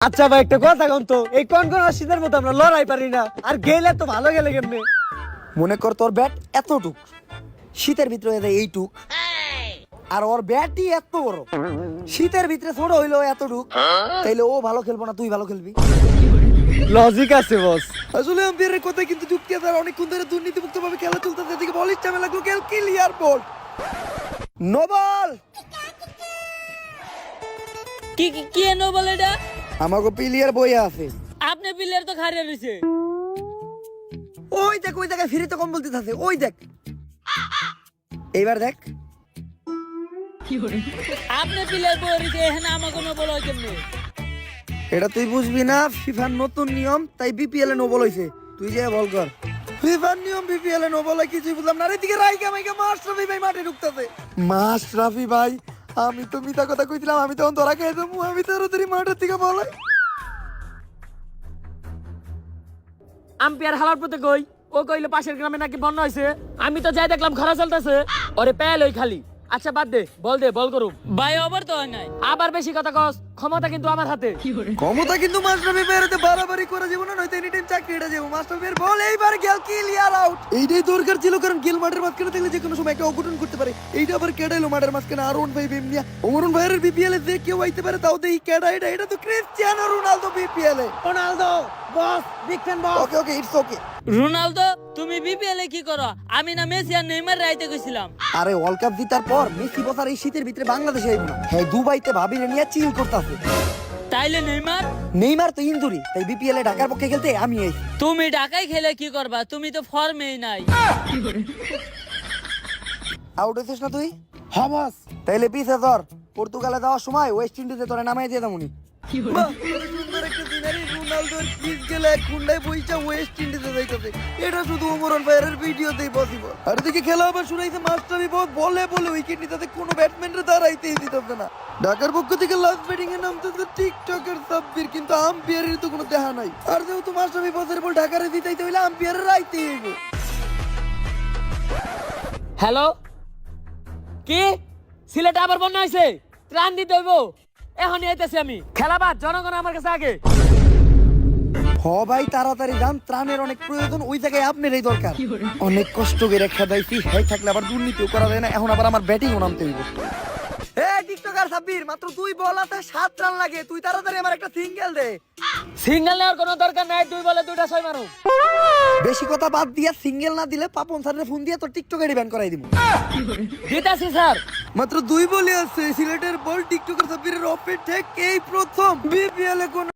আচ্ছা ভাই একটা কথা কন তো, এই কোন শীতের মতো আমরা লড়াই পারি না, আর গেলে তো ভালো গেলে কেমনে? মনে কর তোর ব্যাট এতটুক, শীতের ভিতরে এইটুক, আর ওর ব্যাটই এত বড়, শীতের ভিতরে ছোট হইলো এতটুক, তাইলে ও ভালো খেলবো না তুই ভালো খেলবি? লজিক আছে বস। আসলে আম্পায়ারের কথা কিন্তু যুক্তি আছে, আর অনেকক্ষণ ধরে দুর্নীতিমুক্ত ভাবে খেলা চলতেছে, এদিকে বল ইচ্ছা লাগলো, খেল ক্লিয়ার বল, নো বল। কি কি কি নো বলে এটা? আমাকে প্লেয়ার বই আছে, আপনি প্লেয়ার তো খারিয়ে রইছে। ওই দেখ ওই জায়গায় ফিরে তো কম বলতে থাকে, ওই দেখ, এইবার দেখ। আপনি প্লেয়ার বলে রইছে, এখানে আমার কোনো বল হয় কেমনে? এটা তুই বুঝবি না, ফিফার নতুন নিয়ম, তাই বিপিএল এ নো বল হইছে, তুই যে বল কর। ফিফার নিয়ম বিপিএল এ নো বল হয়, কিছুই বুঝলাম না। আর এদিকে রাইকা মাইকা মাশরাফি ভাই মাঠে ঢুকতেছে। মাশরাফি ভাই, আমি তো মিথ্যা কথা কইছিলাম, আমি তখন তোরা খেয়ে দেবো, আমি তাড়াতাড়ি মাঠের থেকে বলাই। আম্পায়ার হালার পথে কই, ও কইলো পাশের গ্রামে নাকি বন্যা হয়েছে, আমি তো যাই দেখলাম খরা চলতেছে, ওরে পেল ওই খালি। আচ্ছা বাদ দে, বল দে, বল করুম। ভাই ওভার তো হয় নাই, আবার বেশি কথা কস, ক্ষমতা কিন্তু আমার হাতে। ক্ষমতা কিন্তু মাশরাফি ভাইয়ের হাতে, বাড়াবাড়ি করা যাবে না, নয়তো এনি টাইম চাকরি এটা যাবো। মাশরাফি ভাইয়ের বল এইবার গেল, ক্লিয়ার আউট। এইটাই দরকার ছিল, কারণ গেল মাঠের মাঝখানে থাকলে যে কোনো সময় একটা অঘটন করতে পারে। এইটা আবার কেডাইলো মাঠের মাঝখানে, আর ওন ভাই বেমনিয়া ওমরন ভাইয়ের বিপিএল এ যে কেউ আইতে পারে, তাও দেই কেডা এটা, এটা তো Cristiano Ronaldo BPL A. Ronaldo boss, big fan boss. Okay okay, it's okay. Ronaldo তুমি বিপিএল এ কি করো? আমি না মেসি আর নেইমার রাইতে কইছিলাম। আরে ওয়ার্ল্ড কাপ জিতার পর মেসি বসার এই শীতের ভিতরে বাংলাদেশে আইব না, হ্যাঁ দুবাইতে ভাবিরে নিয়ে চিল করতেছে। তাইলে নেইমার? নেইমার তো ইনজুরি, তাই বিপিএল এ ঢাকার পক্ষে খেলতে আমি আইছি। তুমি ঢাকায় খেলে কি করবা? তুমি তো ফর্মেই নাই। আউট হইছিস না তুই? হ্যাঁ বস। তাইলে পিছে ধর, পর্তুগালে যাওয়ার সময় ওয়েস্ট ইন্ডিজে তোরে নামাই দিয়ে দামুনি। সুন্দর একটা সিনারি, রোনালদোর কিস গেলে খুন্ডায় বইচা ওয়েস্ট ইন্ডিজে যাইতেছে, এটা শুধু ওমরন ভাইয়ের ভিডিওতেই পসিবল। আর দিকে খেলা আবার শুনাইছে মাস্টারই বহুত বলে বলে উইকেট নিতে কোনো ব্যাটসম্যানের দাঁড়াইতেই দিতেছে না। ঢাকার পক্ষ থেকে লাস্ট ব্যাটিং এ নামতেছে টিকটকের সাব্বির, কিন্তু আম্পায়ারের তো কোনো দেখা নাই। আর যেহেতু মাস্টারই বসের বল ঢাকারে জিতাইতে হইলে আম্পায়ারের রাইতেই হইব। হ্যালো, কি সিলেটে আবার বন্যা হয়েছে? ত্রাণ দিতে হইব, এখনই আইতেছি আমি। খেলাবাদ, জনগণ আমার কাছে আগে। হ ভাই তাড়াতাড়ি যান, ত্রাণের অনেক প্রয়োজন, ওই জায়গায় আপনারই দরকার। অনেক কষ্ট করে খেদাইছি, হ্যাঁ থাকলে আবার দুর্নীতিও করা যায় না, এখন আবার আমার ব্যাটিংও নামতে হইব। টিকটকার সাব্বির, মাত্র 2 বল আছে, 7 রান লাগে, তুই তাড়াতাড়ি আমার একটা সিঙ্গেল দে। সিঙ্গেল নেওয়ার কোনো দরকার নাই, 2 বলে 2টা 6 মারো। বেশি কথা বাদ দিয়া, সিঙ্গেল না দিলে পাপন স্যারের ফোন দিয়ে তোর টিকটকে ব্যান করাই দিব। দিতাছি স্যার। মাত্র 2 বলই আছে, সিলেটের বল টিকটকার সাব্বিরের অফে ঠেক, এই প্রথম বিপিএল এ কোন